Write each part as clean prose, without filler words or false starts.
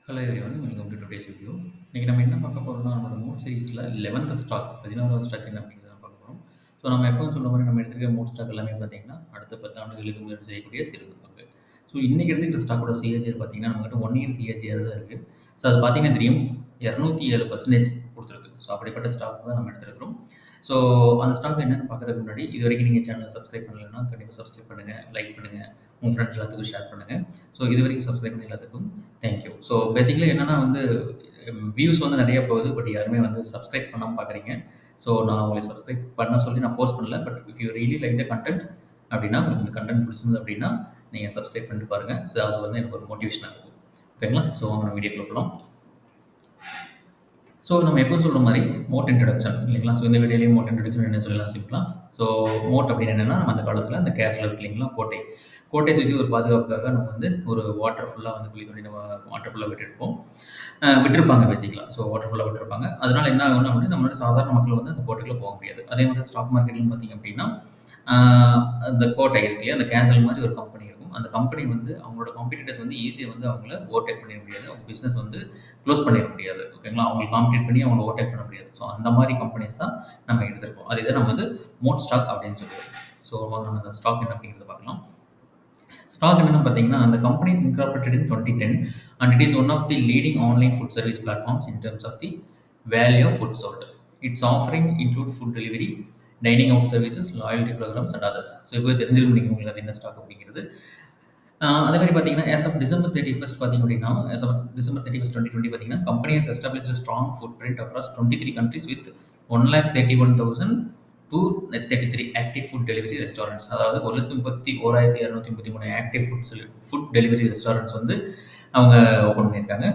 Hello everyone, welcome to today's video. இன்னைக்கு நம்ம என்ன பார்க்க போறோம்னா, நம்மளோட மோட் சீரிஸ்ல 11th ஸ்டாக் 11வது ஸ்டாக் என்ன அப்படிங்கிறத பார்க்க போறோம். ஸோ நம்ம எப்பவும் சொல்ற மாதிரி நம்ம எடுத்துக்கிற மோட் ஸ்டாக் எல்லாமே பார்த்தீங்கன்னா, அடுத்த 10 ஆண்டுகளுக்கு முன்னாடி செய்யக்கூடிய சிறந்த பங்கு. ஸோ இன்னைக்கு எடுத்துக்கிட்ட ஸ்டாக்கோட சிஏஜிஆர் பார்த்தீங்கன்னா, நம்மகிட்ட 1 இயர் சிஏஜிஆர் தான் இருக்கு. ஸோ அது பார்த்தீங்கன்னா தெரியும் 207% கொடுத்துருக்கு. ஸோ அப்படிப்பட்ட ஸ்டாக் தான் நம்ம எடுத்துருக்கிறோம். ஸோ அந்த ஸ்டாக் என்னன்னு பார்க்கறதுக்கு முன்னாடி இது வரைக்கும் நீங்கள் சேனலை சப்ஸ்கிரைப் பண்ணலைன்னா கண்டிப்பாக சப்ஸ்கிரைப் பண்ணுங்க, லைக் பண்ணுங்க, உங்கள் ஃப்ரெண்ட்ஸ் எல்லாத்துக்கும் ஷேர் பண்ணுங்க. ஸோ இது வரைக்கும் சப்ஸ்கிரைப் பண்ண எல்லாத்துக்கும் தேங்க்யூ. ஸோ பேசிக்கலி என்னன்னா வந்து வியூஸ் வந்து நிறைய போகுது, பட் யாருமே வந்து சப்ஸ்கிரைப் பண்ணாமல் பார்க்குறீங்க. ஸோ நான் உங்களை சப்ஸ்கிரைப் பண்ண சொல்லி நான் ஃபோர்ஸ் பண்ணல, but if you really like the content அப்படின்னா, உங்களுக்கு இந்த கண்டென்ட் பிடிச்சிருந்தது அப்படின்னா நீங்கள் சப்ஸ்கிரைப் பண்ணிட்டு பாருங்கள். ஸோ அது வந்து எனக்கு ஒரு மோட்டிவேஷனாக இருக்கும். ஓகேங்களா? ஸோ அவங்க நம்ம வீடியோக்குள்ள போகலாம். ஸோ நம்ம எப்பவும் சொல்கிற மாதிரி மோட் இன்ட்ரடக்ஷன் இல்லைங்களா? ஸோ இந்த வீடியோலேயும் மோட் இன்ட்ரடக்ஷன் என்ன சொல்லலாம் சிம்பிளாக. ஸோ மோட் அப்படின்னு என்னென்னா, நம்ம அந்த காலத்தில் அந்த கேஷில் இருக்கு இல்லைங்களா, கோட்டை சுற்றி ஒரு பாதுகாப்புக்காக நம்ம வந்து ஒரு வாட்டர் ஃபுல்லாக வந்து குழி தோண்டி நம்ம வாட்டர் ஃபுல்லாக விட்டுருப்பாங்க பேசிக்கலாம். ஸோ வாட்டர் ஃபுல்லாக விட்டுருப்பாங்க. அதனால என்ன ஆகும்னா வந்து நம்மளோட சாதாரண மக்கள் வந்து அந்த கோட்டைக்குள்ளே போக முடியாது. அதே மாதிரி ஸ்டாக் மார்க்கெட்லையும் பார்த்தீங்க அப்படின்னா, அந்த கோட்டை இருக்கு இல்லையா, அந்த கேசல் மாதிரி ஒரு கம்பெனி இருக்கும். அந்த கம்பெனி வந்து அவங்களோட காம்படிட்டர்ஸ் வந்து ஈஸியாக வந்து அவங்கள ஓவர்டேக் பண்ணிட முடியாது. அவங்க பிஸ்னஸ் வந்து க்ளோஸ் பண்ணிட முடியாது. ஓகேங்களா? அவங்களுக்கு காம்படிட் பண்ணி அவங்கள ஓவர்டேக் பண்ண முடியாது. ஸோ அந்த மாதிரி கம்பெனிஸ் தான் நம்ம எடுத்திருக்கோம். அது இதை நம்ம வந்து மோட் ஸ்டாக் அப்படின்னு சொல்லுவோம். ஸோ நம்ம அந்த ஸ்டாக் என்ன அப்படிங்கிறத பார்க்கலாம். ஸ்டாக் என்னன்னு பார்த்தீங்கன்னா, அந்த company is incorporated in 2010 and it is one of the leading online food service platforms in terms of the value of food sold. Its offering include food delivery, dining out services, loyalty programs and others. So இப்போ தெரிஞ்சிருக்கும் நீங்கள் உங்களுக்கு அது என்ன stock அப்படிங்கிறது. அதே மாதிரி பார்த்தீங்கன்னா, as of December 31st பார்த்தீங்க அப்படின்னா, as of December 31st 2020 பார்த்தீங்கன்னா, company has established a strong footprint across 23 countries with 131,233 active food delivery restaurants. அதாவது 1,31,233 ஆக்டிவ் ஃபுட் டெலிவரி ரெஸ்டாரண்ட்ஸ் வந்து அவங்க ஓப்பன் பண்ணியிருக்காங்க.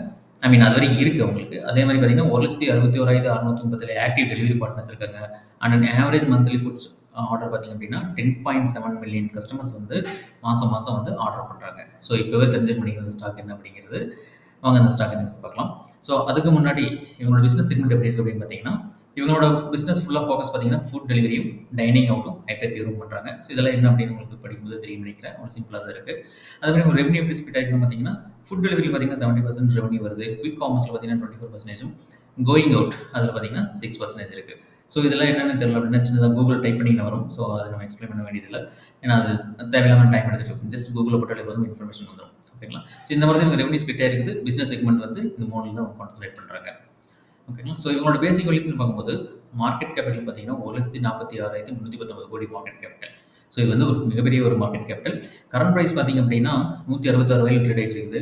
ஐ மீன் அது வரைக்கும் இருக்குது அவங்களுக்கு. அதே மாதிரி பார்த்தீங்கன்னா 1,61,637 ஆக்டிவ் டெலிவரி பார்ட்னர்ஸ் இருக்காங்க. And average monthly foods order பார்த்தீங்க அப்படின்னா 10.7 மில்லியன் கஸ்டமர்ஸ் வந்து மாதம் வந்து ஆர்டர் பண்ணுறாங்க. ஸோ இப்போவே தெரிஞ்சுக்க முடியுது ஸ்டாக் என்ன அப்படிங்கிறது. வாங்க அந்த ஸ்டாக் என்ன பார்க்கலாம். ஸோ அதுக்கு முன்னாடி இவங்களோட பிஸ்னஸ் செக்மெண்ட் எப்படி இருக்குது அப்படின்னு பார்த்தீங்கன்னா, இவங்களோட பிஸ்னஸ் ஃபுல்லாக ஃபோக்கஸ் பார்த்தீங்கன்னா ஃபுட் டெலிவரியும் டைனிங் அவுட்டும் ஹைப்பர் பியூரும் பண்ணுறாங்க. ஸோ இதெல்லாம் என்ன அப்படின்னு உங்களுக்கு படிக்கும்போது தெரியும் நினைக்கிறேன். ஒரு சிம்பிளாக தான் இருக்குது. அதுமாதிரி ஒரு ரெவன்யூ எப்படி ஸ்பிட் ஆகிருக்குன்னு பார்த்தீங்கன்னா, ஃபுட் டெலிவரி பார்த்தீங்கன்னா 70% ரெவன்யூ வருது. குவிக் காமர்ஸில் பார்த்தீங்கன்னா 24%, கோயிங் அவுட் அதில் பார்த்தீங்கன்னா 6% இருக்குது. ஸோ இதெல்லாம் என்னென்னு தெரியல அப்படின்னா சின்னதாக கூகுள் டைப் பண்ணிங்கன்னா வரும். ஸோ அதை நம்ம எக்ஸ்பிளைன் பண்ண வேண்டியதில்லை. ஏன்னா அது தேவையில்லாமல் டைம் எடுத்துகிட்டு இருக்கும். ஜஸ்ட் கூகுளில் போட்டாலே போதும் இன்ஃபர்மேஷன் வந்துடும். ஓகேங்களா? ஸோ இந்த மாதிரி தான் ரெவன்யூ ஸ்பிட் ஆகிருக்குது. பிஸ்னஸ் செக்மெண்ட் வந்து இந்த மூணில் தான் கான்சன்ட்ரேட் பண்ணுறாங்க. ஓகேங்களா? ஸோ இவங்களோட பேசிக் வேல்யூஸ்னு பார்க்கும்போது மார்க்கெட் கேபிட்டல் பார்த்தீங்கன்னா 1,46,319 கோடி மார்க்கெட் கேபிட்டல். ஸோ இது வந்து ஒரு மிகப்பெரிய ஒரு மார்க்கெட் கேபிட்டல். கரண்ட் ப்ரைஸ் பார்த்தீங்க அப்படின்னா 166 ரூபாயில் ட்ரேட் ஆகிட்டு இருக்குது.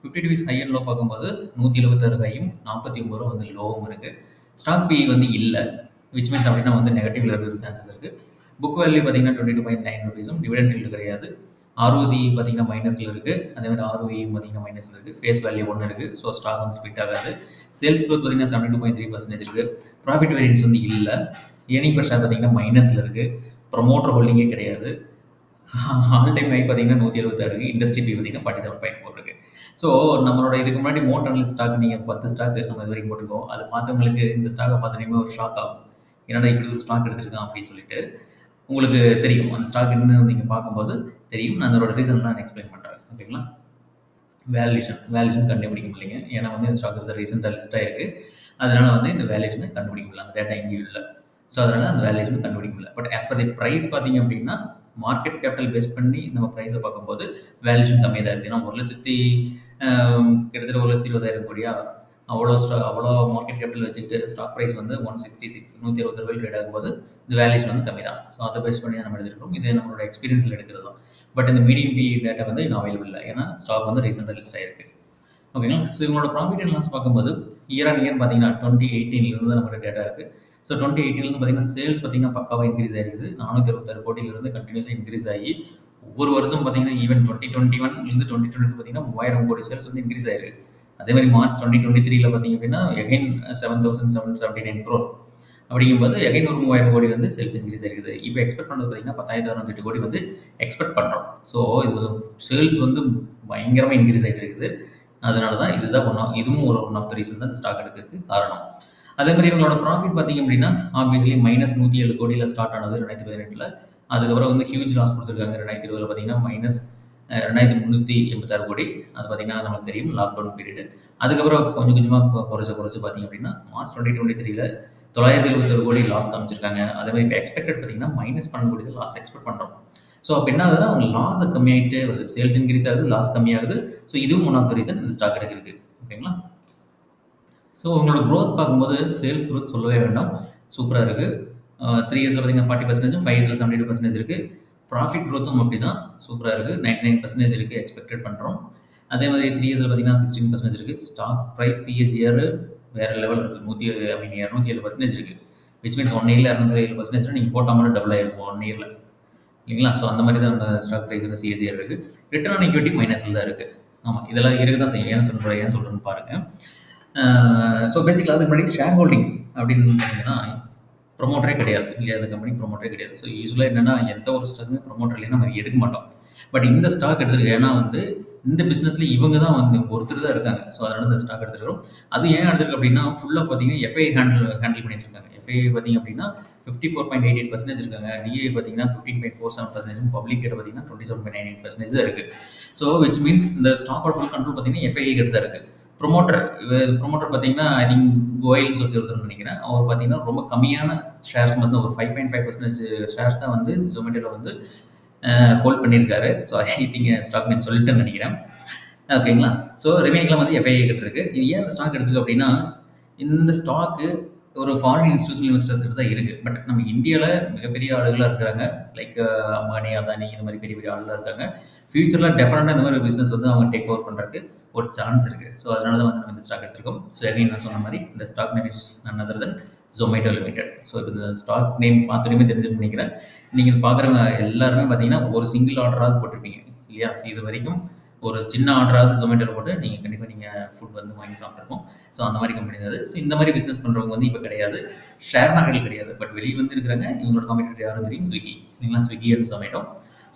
52 வீக்ஸ் ஹை அண்ட் லோ பார்க்கும்போது 176 ஹையும் 49 ரூபா வந்து லோவும் இருக்குது. ஸ்டாக் பி வந்து இல்லை, விச் மீன்ஸ் அப்படின்னா வந்து நெகட்டிவ்ல இருக்கிற சான்சஸ் இருக்குது. புக் வேல்யூ பார்த்தீங்கன்னா 22.9 ரூபீஸும், டிவிடெண்ட் ஈல்டு கிடையாது. ROCE பார்த்தீங்கன்னா மைனஸில் இருக்குது. அதே மாதிரி ROE பார்த்தீங்கன்னா மைனஸில் இருக்குது. ஃபேஸ் வேல்யூ 1 இருக்குது. ஸோ ஸ்டாக் வந்து ஸ்பிட் ஆகாது. சேல்ஸ் க்ரோத் பார்த்தீங்கன்னா 72.3% இருக்குது. ப்ராஃபிட் வேரியன்ஸ் வந்து இல்லை. ஏர்னிங் பர் ஷேர் பார்த்தீங்கன்னா மைனஸில் இருக்குது. ப்ரொமோட்டர் ஹோல்டிங்கே கிடையாது. ஆல் டைம் ஹை பார்த்தீங்கன்னா 176 இருக்குது. இண்டஸ்ட்ரி பி பார்த்தீங்கன்னா 47.4 இருக்குது. ஸோ நம்மளோட இதுக்கு முன்னாடி மோட் அனலிஸ்ட் ஸ்டாக் நீங்கள் 10 ஸ்டாக் நம்ம இது வரைக்கும் போட்டிருக்கோம். அது பார்த்தவங்களுக்கு இந்த ஸ்டாக்கை பார்த்தோன்னே ஒரு ஷாக் ஆகும். என்னடா இப்படி ஒரு ஸ்டாக் எடுத்திருக்கான் அப்படின்னு சொல்லிட்டு உங்களுக்கு தெரியும். அந்த ஸ்டாக் என்ன நீங்கள் பார்க்கும்போது தெரியும். நான் அதோட ரீசன்லாம் நான் எக்ஸ்பிளைன் பண்ணுறேன். ஓகேங்களா? வேல்யூஷன் கண்டுபிடிக்க முடியலைங்க. ஏன்னா வந்து இந்த ஸ்டாக் வந்து ரீசெண்டாக லிஸ்ட் ஆகிருக்கு. அதனால் வந்து இந்த வேல்யூஷனை கண்டுபிடிக்க முடியல. அந்த டேட்டா எங்கேயும் இல்லை. ஸோ அதனால் அந்த வேல்யூஷன் கண்டுபிடிக்க முடியல. But as per the price பார்த்தீங்க அப்படின்னா மார்க்கெட் கேபிட்டல் பேஸ் பண்ணி நம்ம ப்ரைஸை பார்க்கும்போது வேல்யூஷன் கம்மியாக தான் இருக்குது. ஏன்னா கிட்டத்தட்ட 1,20,000 கோடியா அவ்வளோ மார்க்கெட் கேபிட்டல் வச்சுக்கிட்டு ஸ்டாக் ப்ரைஸ் வந்து 166 160 ரூபாய் ட்ரேட் ஆகும்போது இந்த வேல்யூஷன் வந்து கம்மி தான். ஸோ அதை பேஸ் பண்ணி தான் நம்ம எடுத்துருக்கோம். இது நம்மளோட எக்ஸ்பீரியன்ஸில் எடுக்கிறது தான். பட் இந்த மீடியம் பி டேட்டா வந்து இன்னும் அவைலபிள் இல்லை. ஏன்னா ஸ்டாக் வந்து ரீசெண்டாக லிஸ்ட் ஆகிருக்கு. ஓகேங்களா? ஸோ இவங்களோட ப்ராஃபிட் அண்ட் லாஸ் பார்க்கும்போது இயர் ஆன் இயர் பார்த்தீங்கன்னா 2018 தான் நம்மளோட டேட்டா இருக்குது. ஸோ 2018 பார்த்தீங்கன்னா சேல்ஸ் பார்த்தீங்கன்னா பக்காவாக இன்க்ரீஸ் ஆகிருக்குது. 466 கோடியிலிருந்து கண்டினியூஸாக இன்க்ரீஸ் ஆகி ஒவ்வொரு வருஷம் பார்த்தீங்கன்னா ஈவன் 2021 பார்த்தீங்கன்னா 3,000 கோடி சேல்ஸ் வந்து இன்க்ரீஸ் ஆயிருக்கு. அதே மாதிரி மார்ச் 2023 பார்த்தீங்க அப்படின்னா எகைன் 7,779 crore அப்படிங்கும்போது எகைன் ஒரு 3,000 கோடி வந்து சேல்ஸ் இன்க்ரீஸ் ஆகிருக்குது. இப்போ எக்ஸ்பெக்ட் பண்ணுறது பார்த்தீங்கன்னா 10,608 கோடி வந்து எக்ஸ்பெக்ட் பண்ணுறோம். ஸோ இது சேல்ஸ் வந்து பயங்கரமாக இன்க்ரீஸ் ஆகிட்டு இருக்குது. அதனால தான் இதுவும் ஒன் ஆஃப் த ரீசன் தான் இந்த ஸ்டாக் எடுக்கிறதுக்கு காரணம். அதே மாதிரி இவங்களோட ப்ராஃபிட் பார்த்தீங்க அப்படின்னா ஆப்வியஸ்லி -107 கோடியில் ஸ்டார்ட் ஆனது 2018. அதுக்கப்புறம் வந்து ஹியூஜ் லாஸ் கொடுத்துருக்காங்க. 2020 பார்த்தீங்கன்னா 2386 கோடி. அது பார்த்தீங்கன்னா நமக்கு தெரியும் லாக்டவுன் பீரியடு. அதுக்கப்புறம் கொஞ்சம் கொஞ்சமாக குறைச்சு பார்த்தீங்க அப்படின்னா மார்ச் 2023ல 971 கோடி லாஸ் காமிச்சிருக்காங்க. அதே மாதிரி இப்போ எக்ஸ்பெக்டட் பார்த்தீங்கன்னா -12 கோடி தான் லாஸ் எக்ஸ்பெக்ட் பண்ணுறோம். ஸோ அப்போ என்ன ஆகுதுன்னா அவங்க லாஸ் கம்மியாகிட்டே வருது. சேல்ஸ் இன்க்ரீஸ் ஆகுது, லாஸ் கம்மியாகுது. ஸோ இதுவும் ஒன் ஆஃப் த ரீசன் இந்த ஸ்டாக் எடுக்கிறதுக்கு. ஓகேங்களா? ஸோ உங்களோட க்ரோத் பார்க்கும்போது சேல்ஸ் க்ரோத் சொல்லவே வேண்டாம். சூப்பராக இருக்குது. 3 இயர்ஸில் பார்த்தீங்கன்னா 40%, 5 இயர்ஸில் 72% இருக்குது. ப்ராஃபிட் க்ரோத்தும் அப்படி தான் சூப்பராக இருக்குது. 99% இருக்குது எக்ஸ்பெக்டட் பண்ணுறோம். அதே மாதிரி 3 இயர்ஸில் பார்த்தீங்கன்னா 16% இருக்குது. ஸ்டாக் ப்ரைஸ் சிஎஸ்இஆர் வேறு லெவல் இருக்குது. 207% இருக்குது. விச் மீன்ஸ் 1 இயரில் 207% நீங்கள் போட்டால் மட்டும் டபுள் ஆகிருக்கும் 1 இயரில், இல்லைங்களா? ஸோ அந்த மாதிரி தான் அந்த ஸ்டாக் ப்ரைஸ் வந்து சிஎஸ்இஆர் இருக்குது. ரிட்டர்ன் ஆன் ஈக்விட்டி மைனஸில் தான் இருக்குது. ஆமாம், இதெல்லாம் இருக்க தான் செய்யும். ஏன் சொல்கிறேன்னு பாருங்கள். ஸோ பேசிக்கலாக அதுக்கு முன்னாடி ஷேர் ஹோல்டிங் அப்படின்னு பார்த்தீங்கன்னா ப்ரொமோட்டரே கிடையாது இல்லையா? அந்த கம்பெனி ப்ரொமோட்டரே கிடையாது. ஸோ யூஸ்வலாக என்னென்னா எந்த ஒரு ஸ்டாக்குமே ப்ரொமோட்டர் இல்லைன்னா நம்ம எடுக்க மாட்டோம். பட் இந்த ஸ்டாக் எடுத்துருக்கு ஏன்னா வந்து இந்த பிஸ்னஸில் இவங்க தான் வந்து ஒருத்தர் தான் இருக்காங்க. ஸோ அதனால இந்த ஸ்டாக் எடுத்துருக்கோம். அது ஏன் எடுத்துருக்கு அப்படின்னா ஃபுல்லாக பார்த்தீங்கன்னா எஃப்ஐ ஹேண்டில் பண்ணிட்டு இருக்காங்க. எஃப்ஐ பார்த்தீங்க அப்படின்னா 54.88% இருக்காங்க. டிஏ பார்த்தீங்கன்னா 15.47%, பப்ளிக் கிட்ட பார்த்தீங்கன்னா 27.98% தான் இருக்குது. ஸோ விச் மீன்ஸ் இந்த ஸ்டாக்கோட ஃபுல் கண்ட்ரோல் பார்த்தீங்கன்னா எஃப்ஐ கிட்ட தான் இருக்குது. ப்ரொமோட்டர் பார்த்தீங்கன்னா ஐ திங்க் கோயல்னு சொல்லி ஒருத்தர் நினைக்கிறேன். அவர் பார்த்தீங்கன்னா ரொம்ப கம்மியான ஷேர்ஸ் வந்து ஒரு 5.5% ஷேர்ஸ் தான் வந்து ஜொமேட்டோவில் வந்து ஹோல்ட் பண்ணியிருக்காரு. So I think stock name சொல்லிட்டேன்னு நினைக்கிறேன். ஓகேங்களா? ஸோ ரிமைனிங்லாம் வந்து எஃப்ஐஐ கிட்ட இருக்கு. இது ஏன் இந்த ஸ்டாக் எடுத்துருக்கு அப்படின்னா இந்த ஸ்டாக்கு ஒரு ஃபாரின் இன்ஸ்டியூஷனல் இன்வெஸ்டர்ஸ் கிட்ட தான் இருக்குது. பட் நம்ம இந்தியாவில் மிகப்பெரிய ஆளுகளாக இருக்கிறாங்க. லைக் அம்பானி, அதானி இந்த மாதிரி பெரிய பெரிய ஆளுகளாக இருக்காங்க. ஃபியூச்சரில் டெஃபினட்டாக இந்த மாதிரி பிஸ்னஸ் வந்து அவங்க டேக் ஓவர் பண்ணுறதுக்கு ஒரு சான்ஸ் இருக்குது. ஸோ அதனால தான் வந்து நம்ம இந்த ஸ்டாக் எடுத்திருக்கோம். ஸோ அகைன் நான் சொன்ன மாதிரி இந்த stock name is none other than Zomato limited. So இப்போ இந்த ஸ்டாக் நேம் பார்த்துட்டுமே தெரிஞ்சுன்னு நினைக்கிறேன். நீங்கள் பார்க்குறவங்க எல்லாருமே பார்த்தீங்கன்னா ஒரு சிங்கிள் ஆர்டராவது போட்டிருப்பீங்க இல்லையா? இது வரைக்கும் ஒரு சின்ன ஆர்டராவது ஜொமேட்டோவில் போட்டு நீங்கள் கண்டிப்பாக நீங்கள் ஃபுட் வந்து வாங்கி சாப்பிட்ருக்கோம். ஸோ அந்த மாதிரி கம்பெனி அது. ஸோ இந்த மாதிரி பிஸ்னஸ் பண்ணுறவங்க வந்து இப்போ கிடையாது, ஷேர் மார்க்கெட்டில் கிடையாது. பட் வெளியே வந்து இருக்கிறாங்க. இவங்களோட காம்படிட்டர் யாரும் தெரியும், ஸ்விக்கி இல்லைங்களா? ஸ்விக்கி அண்ட் ஜொமேட்டோ.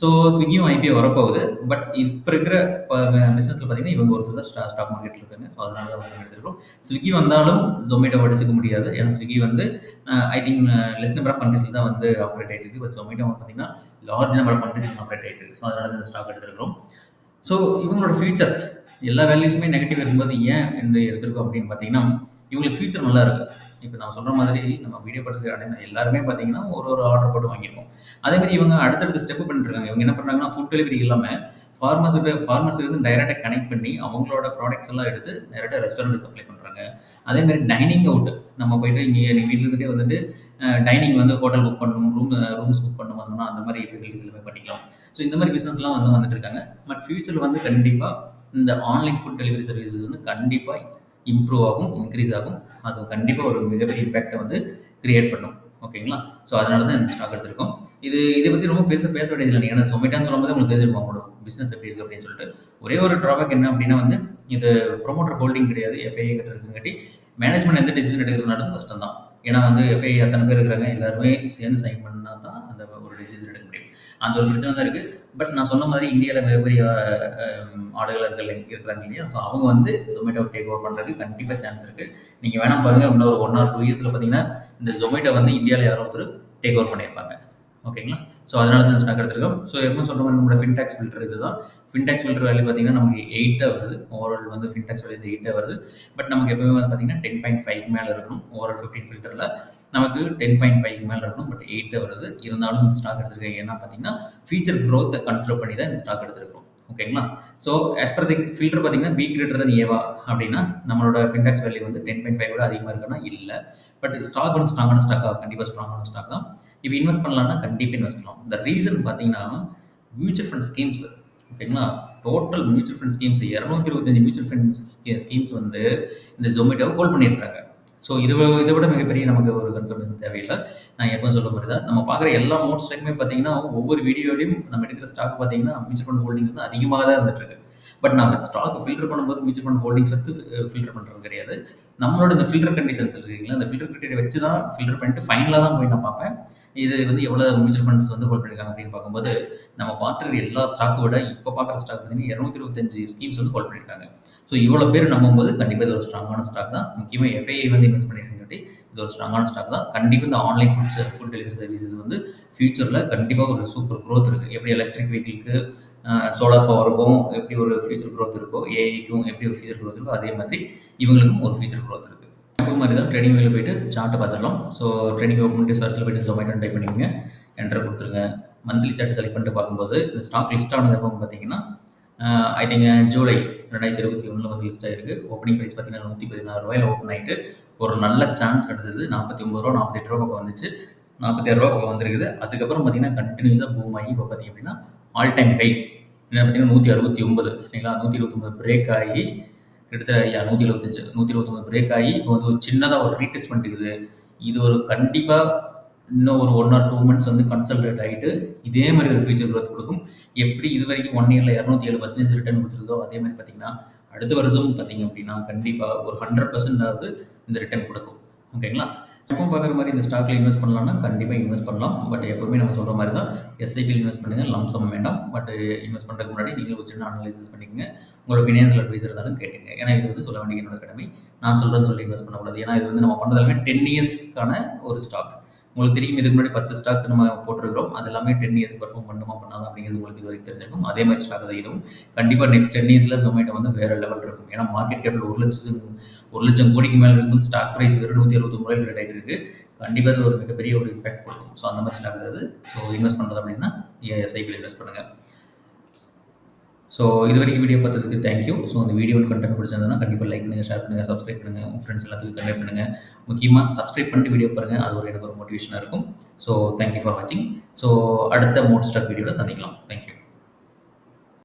ஸோ ஸ்விக்கியும் ஐபிஓ வரப்போகுது. பட் இப்போ இருக்கிற பிஸ்னஸில் பார்த்தீங்கன்னா இவங்க ஒருத்தர் தான் ஸ்டாக் மார்க்கெட்டில் இருக்காங்க. ஸோ அதனால தான் வந்து எடுத்துருக்கோம். ஸ்விக்கி வந்தாலும் ஜொமேட்டோ அடிச்சுக்க முடியாது. ஏன்னா ஸ்விக்கி வந்து I think less number of கண்ட்ரீஸில் தான் வந்து ஆப்ரேட் ஆகிட்டு இருக்குது. பட் ஜொமேட்டோ பார்த்தீங்கன்னா large number of countries operate ஆகிட்டு இருக்குது. ஸோ அதனால தான் இந்த ஸ்டாக் எடுத்துருக்கிறோம். ஸோ இவங்களோட ஃபியூச்சர் எல்லா வேல்யூஸுமே நெகட்டிவ் இருக்கும்போது ஏன் இந்த எடுத்திருக்கோம் அப்படின்னு பார்த்தீங்கன்னா இவங்களுக்கு ஃபியூச்சர் நல்லா இருக்குது. இப்போ நான் சொல்கிற மாதிரி நம்ம வீடியோ பார்த்துட்டு எல்லாருமே பார்த்தீங்கன்னா ஒரு ஆர்டர் போட்டு வாங்கியிருக்கோம். அதேமாதிரி இவங்க அடுத்தடுத்து ஸ்டெப் பண்ணிட்டு இருக்காங்க. இவங்க என்ன பண்ணுறாங்கன்னா ஃபுட் டெலிவரி இல்லாமல் ஃபார்மர்ஸுக்கு வந்து டைரெக்டாக கனெக்ட் பண்ணி அவங்களோட ப்ராடக்ட்ஸ் எல்லாம் எடுத்து டைரெக்டாக ரெஸ்டாரண்ட் சப்ளை பண்ணுறாங்க. அதேமாதிரி டைனிங் அவுட் நம்ம போயிட்டு இங்கே வீட்டில் இருந்துகிட்டே வந்துட்டு டைனிங் வந்து ஹோட்டல் புக் பண்ணணும், ரூம்ஸ் புக் பண்ணணும் வந்தோம்னா அந்த மாதிரி ஃபெசிலிட்டிஸ் எல்லாமே பண்ணிக்கலாம். ஸோ இந்த மாதிரி பிஸ்னஸ்லாம் வந்துட்டு இருக்காங்க. பட் ஃபியூச்சரில் வந்து கண்டிப்பாக இந்த ஆன்லைன் ஃபுட் டெலிவரி சர்வீசஸ் வந்து கண்டிப்பாக இம்ப்ரூவ் ஆகும், இன்க்ரீஸ் ஆகும். அது கண்டிப்பாக ஒரு மிகப்பெரிய இம்பேக்டை வந்து கிரியேட் பண்ணும். ஓகேங்களா? ஸோ அதனால தான் இந்த ஸ்டாக் எடுத்திருக்கோம். இதை பற்றி ரொம்ப பெருசாக பேச வேண்டியதில்லை. ஏன்னா ஜொமேட்டோன்னு சொல்லும்போது உங்களுக்கு தெரிஞ்சிருக்கும் அவங்களோட பிஸ்னஸ் எப்படி இருக்குது அப்படின்னு சொல்லிட்டு. ஒரே ஒரு ட்ராபேக் என்ன அப்படின்னா வந்து இது ப்ரொமோட்டர் ஹோல்டிங் கிடையாது, எஃப்ஐஐ கிட்ட இருக்குங்காட்டி மேனேஜ்மெண்ட் எந்த டிசிஷன் எடுக்கிறதுனாலும் கஷ்டம் தான். ஏன்னா வந்து எஃப்ஐஐ அத்தனை பேர் இருக்கிறாங்க, எல்லாருமே சேர்ந்து சைன் பண்ணால் தான் அந்த ஒரு டிசிஷன் எடுக்க முடியும். அந்த ஒரு பிரச்சனை தான் இருக்குது. பட் நான் சொன்ன மாதிரி இந்தியாவில் மிகப்பெரிய ஆளுகள் இருக்கிறாங்க இல்லையா? ஸோ அவங்க வந்து ஜொமேட்டோ டேக் ஓவர் பண்ணுறதுக்கு கண்டிப்பாக சான்ஸ் இருக்குது. நீங்கள் வேணால் பாருங்கள், இன்னொரு 1 or 2 இயர்ஸில் பார்த்தீங்கன்னா இந்த ஜொமேட்டோ வந்து இந்தியாவில் யாரோ ஒருத்தர் டேக் ஓவர் பண்ணியிருப்பாங்க. ஓகேங்களா? ஸோ அதனால தான் ஸ்டாக் எடுத்திருக்கோம். ஸோ எப்போ சொல்கிற மாதிரி நம்மளோட ஃபின்டெக்ஸ் ஃபில்டர் இது தான். ஃபின்டெக்ஸ் ஃபில்டர் வேல்யூ பார்த்தீங்கன்னா நமக்கு 8 வருது. ஓவரால் வந்து ஃபின்டெக்ஸ் வேல்யூ 8 வருது. பட் நமக்கு எப்பவுமே வந்து பார்த்தீங்கன்னா 10.5 மேலே இருக்கணும். ஓவரால் 15 ஃபில்டரில் நமக்கு 10.5 மேலே இருக்கணும். பட் 8 வருது. இருந்தாலும் இந்த ஸ்டாக் எடுத்திருக்கேன் ஏன்னா பார்த்தீங்கன்னா ஃபியூச்சர் க்ரோத்தை கன்சிடர் பண்ணி தான் இந்த ஸ்டாக் எடுத்திருக்கோம். ஓகேங்களா? ஸோ ஆஸ் பர் தி ஃபில்டர் பார்த்தீங்கன்னா பி கிரேட்டர் தன் ஏவா அப்படின்னா நம்மளோட ஃபின்டெக்ஸ் வேல்யூ வந்து 10.5 விட அதிகமாக இருக்குன்னா இல்லை. பட் ஸ்டாக் வந்து ஸ்ட்ராங்கான ஸ்டாக்காக கண்டிப்பாக ஸ்ட்ராங்கான ஸ்டாக் தான். இப்போ இன்வெஸ்ட் பண்ணலாம்னா கண்டிப்பாக இன்வெஸ்ட் பண்ணலாம். இந்த ரீசன் பார்த்தீங்கன்னா மியூச்சுவல் ஃபண்ட் ஸ்கீம்ஸ். ஓகேங்களா? Total mutual fund schemes 225 mutual fund schemes வந்து இந்த ஜொமேட்டோவை ஹோல்ட் பண்ணியிருக்காங்க. ஸோ இதை விட மிகப்பெரிய நமக்கு ஒரு கன்ஃபர்மேஷன் தேவையில்லை. நான் எப்போ சொல்ல மாதிரி தான் நம்ம பார்க்குற எல்லா மோட் ஸ்டாக்குமே பார்த்தீங்கன்னா ஒவ்வொரு வீடியோலையும் நம்ம எடுக்கிற ஸ்டாக் பார்த்தீங்கன்னா மியூச்சுவல் ஃபண்ட் ஹோல்டிங்ஸ் வந்து அதிகமாக தான் இருந்துட்டு இருக்கு. பட் நான் ஸ்டாக் ஃபில்டர் பண்ணும்போது மியூச்சுவல் ஃபண்ட் ஹோல்டிங்ஸ் வந்து ஃபில்டர் பண்ணுறது கிடையாது. நம்மளோட இந்த ஃபில்டர் கண்டிஷன்ஸ் இருக்குங்களா, இந்த ஃபில்டர் கிரிட்டீரியா வச்சு தான் ஃபில்டர் பண்ணிட்டு ஃபைனலாக தான் போய் நான் பார்ப்பேன் இது வந்து எவ்வளோ மியூச்சுவல் ஃபண்ட்ஸ் வந்து ஹோல்ட் பண்ணியிருக்காங்க அப்படின்னு பார்க்கும்போது நம்ம பார்க்குற எல்லா ஸ்டாக்கை விட இப்போ பார்க்குற ஸ்டாக் பார்த்தீங்கன்னா 225 ஸ்கீம்ஸ் வந்து ஹோல்ட் பண்ணியிருக்காங்க. ஸோ இவ்வளோ பேர் நம்பும்போது கண்டிப்பாக இது ஒரு ஸ்ட்ராங்கான ஸ்டாக் தான். முக்கியமாக எஃப்ஐஐ வந்து இன்வெஸ்ட் பண்ணியிருக்காட்டி இது ஒரு ஸ்ட்ராங்கான ஸ்டாக் தான். கண்டிப்பாக இந்த ஆன்லைன் ஃபுட் டெலிவரி சர்வீசஸ் வந்து ஃபியூச்சரில் கண்டிப்பாக ஒரு சூப்பர் க்ரோத் இருக்குது. எப்படி எலக்ட்ரிக் வெஹிக்கிளுக்கு சோலார் பவருக்கும் எப்படி ஒரு ஃபியூச்சர் க்ரோத் இருக்கோ, ஏஐக்கும் எப்படி ஒரு ஃபியூச்சர் க்ரோத் இருக்கோ, அதே மாதிரி இவங்களுக்கும் ஒரு ஃபியூச்சர் க்ரோத் இருக்குது. அதே மாதிரி தான் ட்ரேடிங் வியூவில் போயிட்டு சார்ட்டை பார்த்துடலாம். ஸோ ட்ரேடிங் ஓப்பன் பண்ணி சர்ச்சில் போயிட்டு Zomatoன்னு டைப் பண்ணிக்கோங்க, என்டர் கொடுத்துருங்க. மந்த்லி சார்ட் செலக்ட் பண்ணிட்டு பார்க்கும்போது இந்த ஸ்டாக் லிஸ்ட் ஆனது எப்போ பார்த்தீங்கன்னா ஐ திங்க் ஜூலை 2021 வந்து லிஸ்ட் ஆகிருக்கு. ஓப்பனிங் ப்ரைஸ் பார்த்தீங்கன்னா ₹116 ஓப்பன் ஆகிட்டு ஒரு நல்ல சான்ஸ் கிடச்சிது. ₹49 ₹48 பக்கம் வந்துச்சு, ₹46 பக்கம் வந்துருக்குது. அதுக்கப்புறம் பார்த்தீங்கன்னா கண்டினியூஸாக பூம் ஆகி இப்போ பார்த்தீங்க அப்படின்னா ஆல் டைம் ஹை என்ன பார்த்தீங்கன்னா 169 இல்லைங்களா? 129 பிரேக் ஆகி கிட்டத்தட்ட 129 பிரேக் ஆகி இப்போ வந்து ஒரு சின்னதாக ஒரு ரீடெஸ்ட் பண்ணிட்டுருக்குது. இது ஒரு கண்டிப்பாக இன்னும் ஒரு 1 ஆர் 2 மந்த்ஸ் வந்து கன்சல்டேட் ஆகிட்டு இதே மாதிரி ஒரு ஃபியூச்சர் க்ரோத் கொடுக்கும். எப்படி இது வரைக்கும் 1 இயரில் 207% ரிட்டர்ன் கொடுத்துருதோ அதே மாதிரி பார்த்தீங்கன்னா அடுத்த வருஷம் பார்த்தீங்க அப்படின்னா கண்டிப்பாக ஒரு 100% இந்த ரிட்டர்ன் கொடுக்கும். ஓகேங்களா? எப்பவும் பார்க்குற மாதிரி இந்த ஸ்டாக்ல இன்வெஸ்ட் பண்ணலாம்னா கண்டிப்பாக இன்வெஸ்ட் பண்ணலாம். பட் எப்பவுமே நம்ம சொல்கிற மாதிரி தான் எஸ்ஐபியில் இன்வெஸ்ட் பண்ணுங்கள், லம்சம் வேண்டாம். பட் இன்வெஸ்ட் பண்ணுறதுக்கு முன்னாடி நீங்கள் ஒரு சின்ன அனலைசிஸ் பண்ணிக்கோங்க. உங்களோட ஃபினான்ஷியல் அட்வைசர் இருந்தாலும் கேட்டுங்க. ஏன்னா இது வந்து சொல்ல வேண்டிய என்னோட கடமை. நான் சொல்கிறேன்னு சொல்லி இன்வெஸ்ட் பண்ணக்கூடாது. ஏன்னா இது வந்து நம்ம பண்ணுறதாலுமே 10 இயர்ஸ்க்கான ஒரு ஸ்டாக். உங்களுக்கு தெரியும், இதுக்கு முன்னாடி 10 ஸ்டாக் நம்ம போட்டிருக்கிறோம். அது எல்லாமே 10 இயர்ஸ் பெர்ஃபார்ம் பண்ணுமா பண்ணாதா அப்படிங்கிறது உங்களுக்கு இது வரைக்கும் தெரிஞ்சிருக்கும். அதே மாதிரி ஸ்டாக் தான் இதுவும். கண்டிப்பாக நெக்ஸ்ட் 10 இயர்ஸில் Zomato வந்து வேறு லெவல் இருக்கும். ஏன்னா மார்க்கெட் கேபிட்டல் 1,00,000 கோடிக்கு மேலே இருக்கும்போது ஸ்டாக் ப்ரைஸ் வெறும் ₹169 ட்ரேட் ஆகிட்டு இருக்கு. கண்டிப்பாக அது ஒரு மிகப்பெரிய ஒரு இம்பாக்ட் கொடுக்கும். ஸோ அந்த மாதிரி ஸ்டாக் இருக்குது. ஸோ இன்வெஸ்ட் பண்ணுறது அப்படின்னா எஸ்ஐபியில் இன்வெஸ்ட் பண்ணுங்கள். ஸோ இது வரைக்கும் வீடியோ பார்த்ததுக்கு தேங்க்யூ. ஸோ அந்த வீடியோவில் கண்டென்ட் பிடிச்சிருந்ததுன்னா கண்டிப்பாக லைக் பண்ணுங்கள், ஷேர் பண்ணுங்கள், சப்ஸ்கிரைப் பண்ணுங்கள், உங்கள் ஃப்ரெண்ட்ஸ் எல்லாத்துக்கும் கன்வே பண்ணுங்கள். முக்கியமாக சப்ஸ்கிரைப் பண்ணிட்டு வீடியோ பாருங்கள், அது எனக்கு ஒரு மோட்டிவேஷனாக இருக்கும். ஸோ தேங்க்யூ ஃபார் வாட்சிங். ஸோ அடுத்த மோட் ஸ்டாக் வீடியோவில் சந்திக்கலாம். தேங்க்யூ.